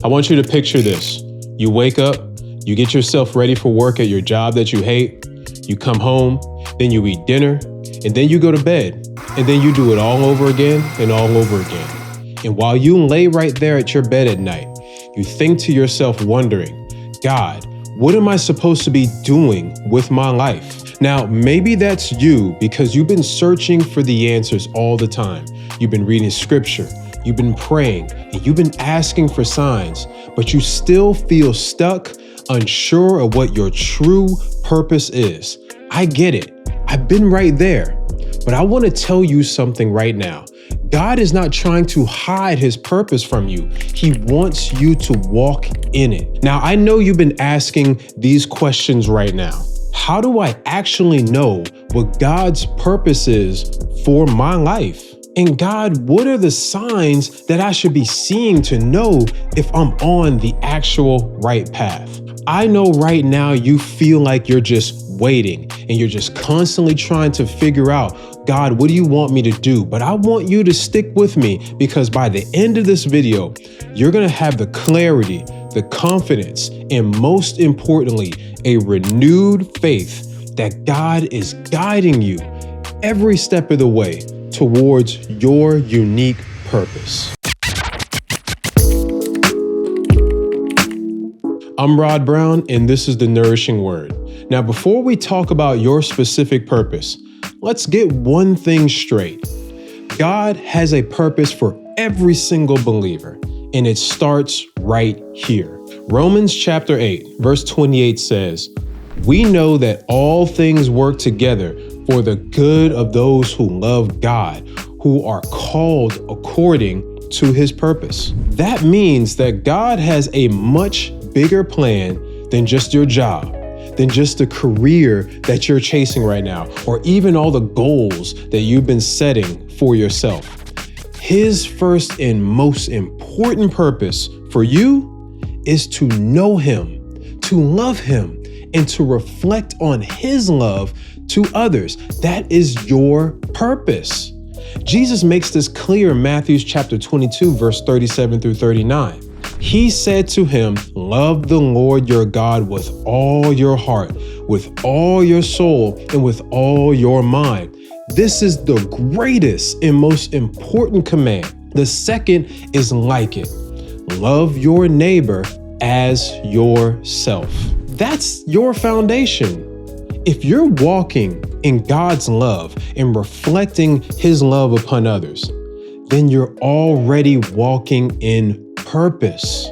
I want you to picture this. You wake up, you get yourself ready for work at your job that you hate, you come home, then you eat dinner, and then you go to bed, and then you do it all over again and all over again. And while you lay right there at your bed at night, you think to yourself wondering, God, what am I supposed to be doing with my life? Now, maybe that's you because you've been searching for the answers all the time. You've been reading scripture, you've been praying, and you've been asking for signs, but you still feel stuck, unsure of what your true purpose is. I get it. I've been right there. But I want to tell you something right now. God is not trying to hide his purpose from you. He wants you to walk in it. Now, I know you've been asking these questions right now. How do I actually know what God's purpose is for my life? And God, what are the signs that I should be seeing to know if I'm on the actual right path? I know right now you feel like you're just waiting and you're just constantly trying to figure out, God, what do you want me to do? But I want you to stick with me because by the end of this video, you're going to have the clarity, the confidence, and most importantly, a renewed faith that God is guiding you every step of the way towards your unique purpose. I'm Rod Brown, and this is The Nourishing Word. Now, before we talk about your specific purpose, let's get one thing straight. God has a purpose for every single believer, and it starts right here. Romans chapter 8, verse 28 says, "We know that all things work together for the good of those who love God, who are called according to his purpose." That means that God has a much bigger plan than just your job, than just the career that you're chasing right now, or even all the goals that you've been setting for yourself. His first and most important purpose for you is to know him, to love him, and to reflect on his love to others. That is your purpose. Jesus makes this clear in Matthew chapter 22, verse 37 through 39. He said to him, "Love the Lord your God with all your heart, with all your soul, and with all your mind. This is the greatest and most important command. The second is like it. Love your neighbor as yourself." That's your foundation. If you're walking in God's love and reflecting his love upon others, then you're already walking in purpose.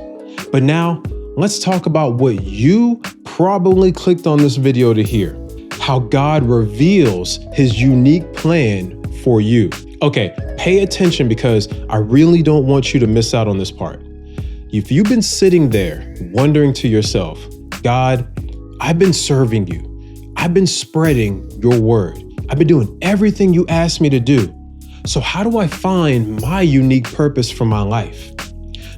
But now let's talk about what you probably clicked on this video to hear, how God reveals his unique plan for you. Okay, pay attention because I really don't want you to miss out on this part. If you've been sitting there wondering to yourself, God, I've been serving you. I've been spreading your word. I've been doing everything you asked me to do. So how do I find my unique purpose for my life?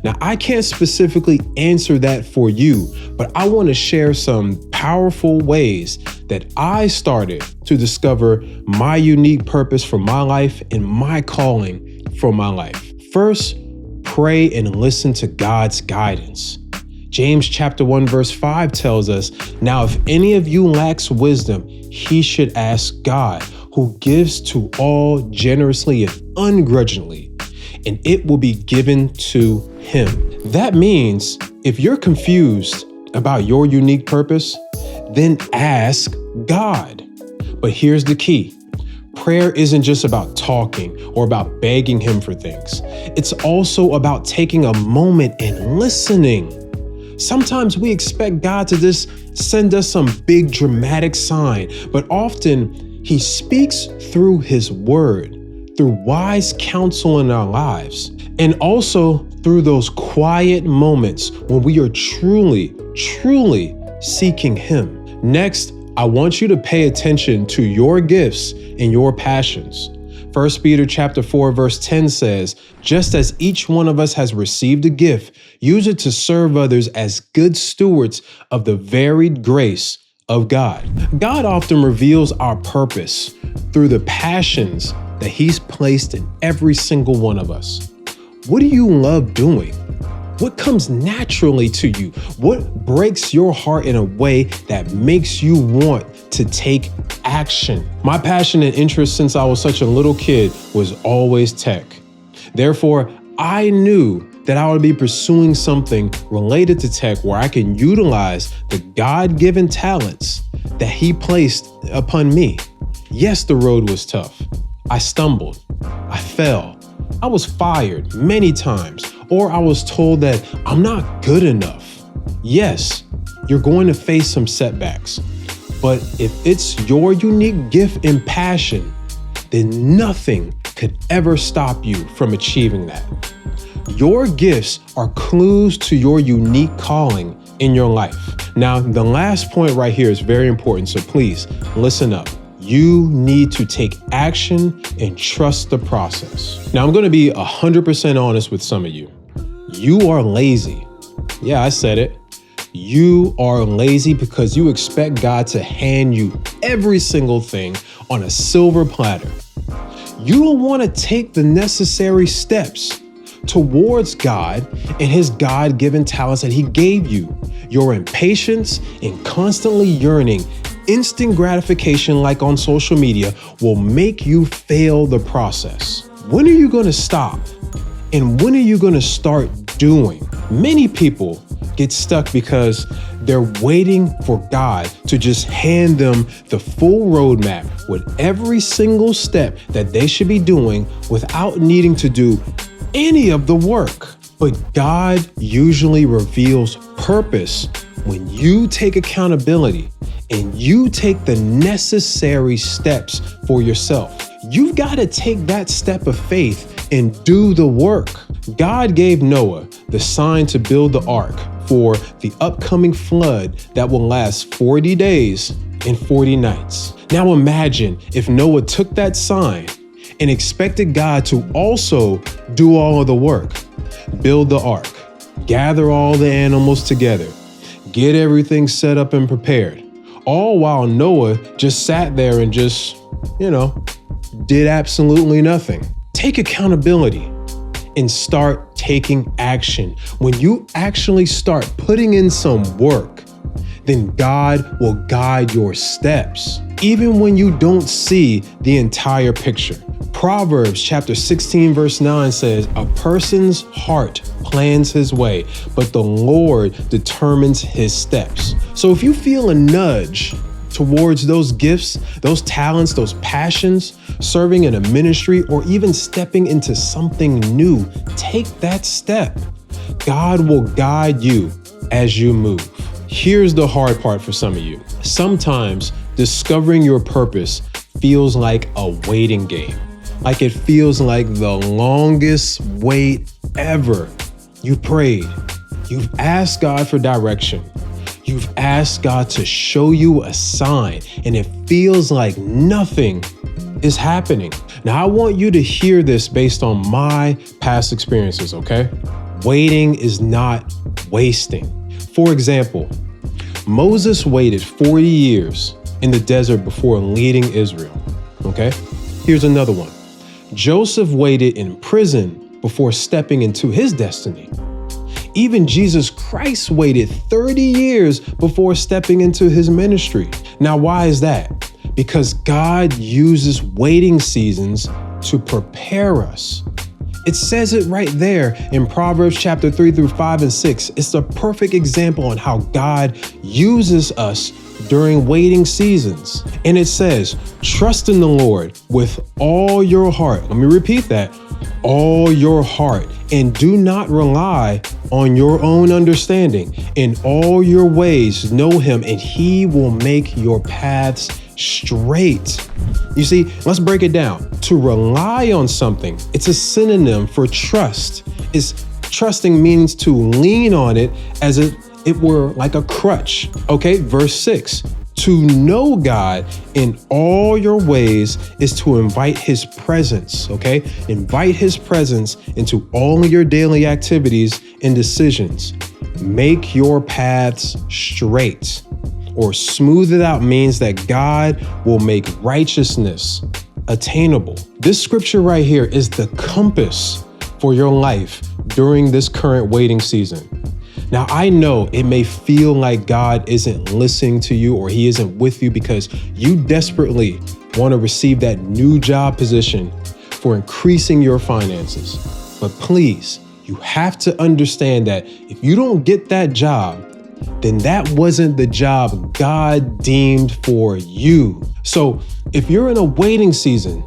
Now, I can't specifically answer that for you, but I want to share some powerful ways that I started to discover my unique purpose for my life and my calling for my life. First, pray and listen to God's guidance. James chapter 1, verse 5 tells us, "Now, if any of you lacks wisdom, he should ask God, who gives to all generously and ungrudgingly, and it will be given to him." That means if you're confused about your unique purpose, then ask God. But here's the key. Prayer isn't just about talking or about begging him for things. It's also about taking a moment and listening. Sometimes we expect God to just send us some big dramatic sign, but often he speaks through his word, through wise counsel in our lives, and also through those quiet moments when we are truly seeking him. Next, I want you to pay attention to your gifts and your passions. 1 Peter chapter 4, verse 10 says, "Just as each one of us has received a gift, use it to serve others as good stewards of the varied grace of God." God often reveals our purpose through the passions that he's placed in every single one of us. What do you love doing? What comes naturally to you? What breaks your heart in a way that makes you want to take action? My passion and interest since I was such a little kid was always tech. Therefore, I knew that I would be pursuing something related to tech where I can utilize the God-given talents that He placed upon me. Yes, the road was tough. I stumbled. I fell. I was fired many times, or I was told that I'm not good enough. Yes, you're going to face some setbacks, but if it's your unique gift and passion, then nothing could ever stop you from achieving that. Your gifts are clues to your unique calling in your life. Now, the last point right here is very important, so please listen up. You need to take action and trust the process. Now, I'm going to be 100% honest with some of you. You are lazy. Yeah, I said it. You are lazy because you expect God to hand you every single thing on a silver platter. You don't want to take the necessary steps towards God and His God-given talents that He gave you. Your impatience and constantly yearning instant gratification like on social media will make you fail the process. When are you going to stop? And when are you going to start doing? Many people get stuck because they're waiting for God to just hand them the full roadmap with every single step that they should be doing without needing to do any of the work. But God usually reveals purpose when you take accountability and you take the necessary steps for yourself. You've got to take that step of faith and do the work. God gave Noah the sign to build the ark for the upcoming flood that will last 40 days and 40 nights. Now imagine if Noah took that sign and expected God to also do all of the work. Build the ark, gather all the animals together, get everything set up and prepared, all while Noah just sat there and just, did absolutely nothing. Take accountability and start taking action. When you actually start putting in some work, then God will guide your steps, even when you don't see the entire picture. Proverbs chapter 16 verse 9 says, "A person's heart plans his way, but the Lord determines his steps." So if you feel a nudge towards those gifts, those talents, those passions, serving in a ministry, or even stepping into something new, take that step. God will guide you as you move. Here's the hard part for some of you. Sometimes discovering your purpose feels like a waiting game. Like it feels like the longest wait ever. You've prayed. You've asked God for direction. You've asked God to show you a sign, and it feels like nothing is happening. Now, I want you to hear this based on my past experiences, okay? Waiting is not wasting. For example, Moses waited 40 years in the desert before leading Israel, okay? Here's another one. Joseph waited in prison before stepping into his destiny. Even Jesus Christ waited 30 years before stepping into his ministry. Now, why is that? Because God uses waiting seasons to prepare us. It says it right there in Proverbs chapter 3 through 5 and 6. It's the perfect example on how God uses us during waiting seasons. And it says, trust in the Lord with all your heart. Let me repeat that. All your heart, and do not rely on your own understanding. In all your ways, know him, and he will make your paths straight. You see, let's break it down. To rely on something, it's a synonym for trust. Trusting means to lean on it as if it were like a crutch. Okay, verse 6. To know God in all your ways is to invite his presence, okay? Invite his presence into all of your daily activities and decisions. Make your paths straight, or smooth it out means that God will make righteousness attainable. This scripture right here is the compass for your life during this current waiting season. Now, I know it may feel like God isn't listening to you or he isn't with you because you desperately want to receive that new job position for increasing your finances. But please, you have to understand that if you don't get that job, then that wasn't the job God deemed for you. So if you're in a waiting season,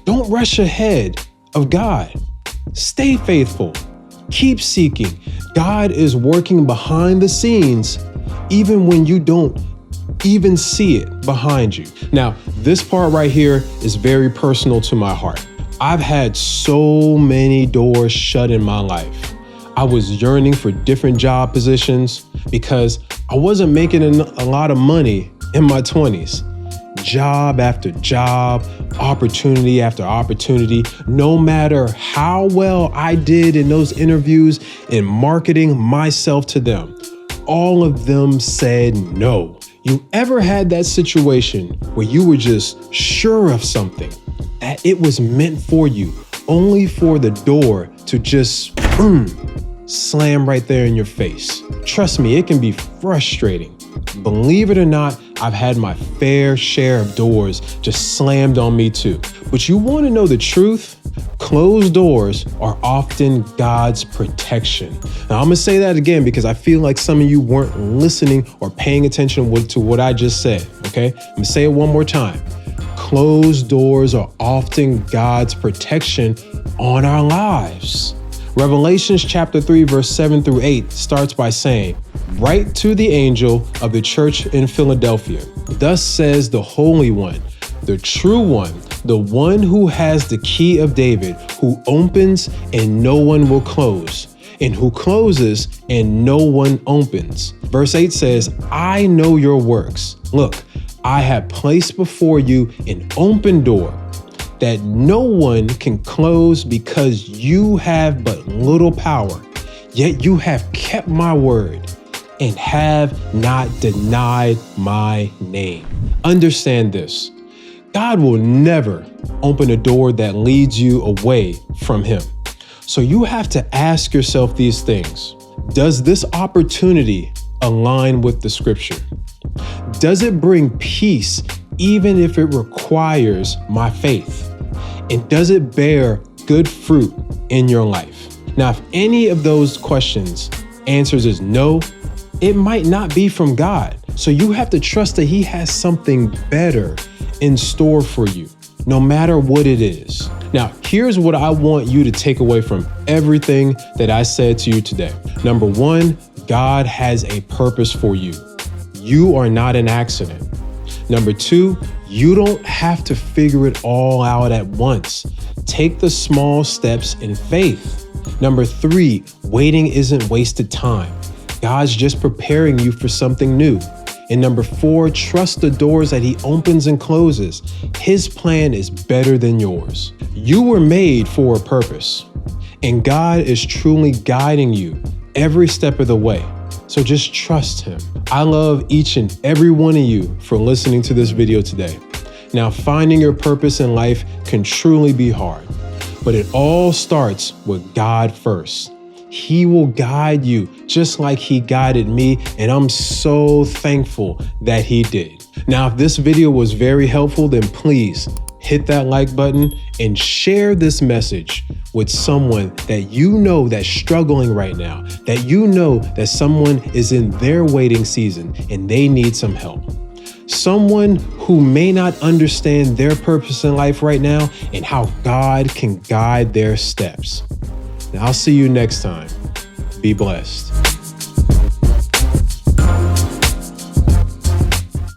don't rush ahead of God. Stay faithful. Keep seeking. God is working behind the scenes, even when you don't even see it behind you. Now, this part right here is very personal to my heart. I've had so many doors shut in my life. I was yearning for different job positions because I wasn't making a lot of money in my 20s. Job after job, opportunity after opportunity, no matter how well I did in those interviews in marketing myself to them, all of them said no. You ever had that situation where you were just sure of something, that it was meant for you, only for the door to just slam right there in your face? Trust me, it can be frustrating. Believe it or not, I've had my fair share of doors just slammed on me too. But you want to know the truth? Closed doors are often God's protection. Now, I'm going to say that again because I feel like some of you weren't listening or paying attention to what I just said, okay? I'm going to say it one more time. Closed doors are often God's protection on our lives. Revelations chapter 3, verse 7 through 8 starts by saying, "Write to the angel of the church in Philadelphia. Thus says the Holy One, the true one, the one who has the key of David, who opens and no one will close, and who closes and no one opens." Verse 8 says, "I know your works. Look, I have placed before you an open door that no one can close because you have but little power. Yet you have kept my word and have not denied my name." Understand this. God will never open a door that leads you away from him. So you have to ask yourself these things. Does this opportunity align with the scripture? Does it bring peace even if it requires my faith? And does it bear good fruit in your life? Now, if any of those questions answers is no, it might not be from God. So you have to trust that he has something better in store for you, no matter what it is. Now, here's what I want you to take away from everything that I said to you today. Number one, God has a purpose for you. You are not an accident. Number two, you don't have to figure it all out at once. Take the small steps in faith. Number three, waiting isn't wasted time. God's just preparing you for something new. And number four, trust the doors that he opens and closes. His plan is better than yours. You were made for a purpose, and God is truly guiding you every step of the way. So just trust him. I love each and every one of you for listening to this video today. Now, finding your purpose in life can truly be hard, but it all starts with God first. He will guide you just like he guided me, and I'm so thankful that he did. Now, if this video was very helpful, then please hit that like button and share this message with someone that you know that's struggling right now, that you know that someone is in their waiting season and they need some help. Someone who may not understand their purpose in life right now and how God can guide their steps. Now, I'll see you next time. Be blessed.